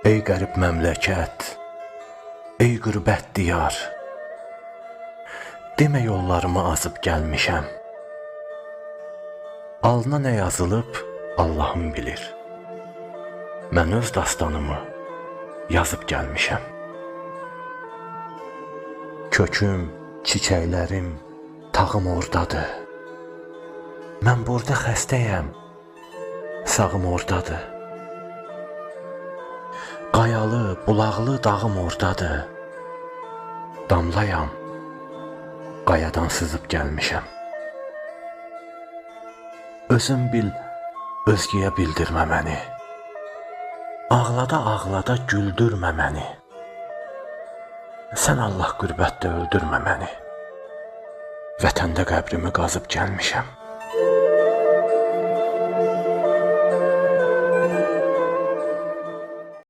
Ey qərib məmləkət, ey qürbət diyar, demə yollarımı azıb gəlmişəm. Alnına nə yazılıb, Allahım bilir. Mən öz dastanımı yazıb gəlmişəm. Köküm, çiçəklərim, tağım ordadır. Mən burada xəstəyəm, sağım ordadır. Qayalı, bulaqlı dağım ordadır. Damlayam, qayadan sızıb gəlmişəm. Özüm bil, özgəyə bildirmə məni. Ağlada güldürmə məni. Sən Allah qürbətdə öldürmə məni. Vətəndə qəbrimi qazıb gəlmişəm.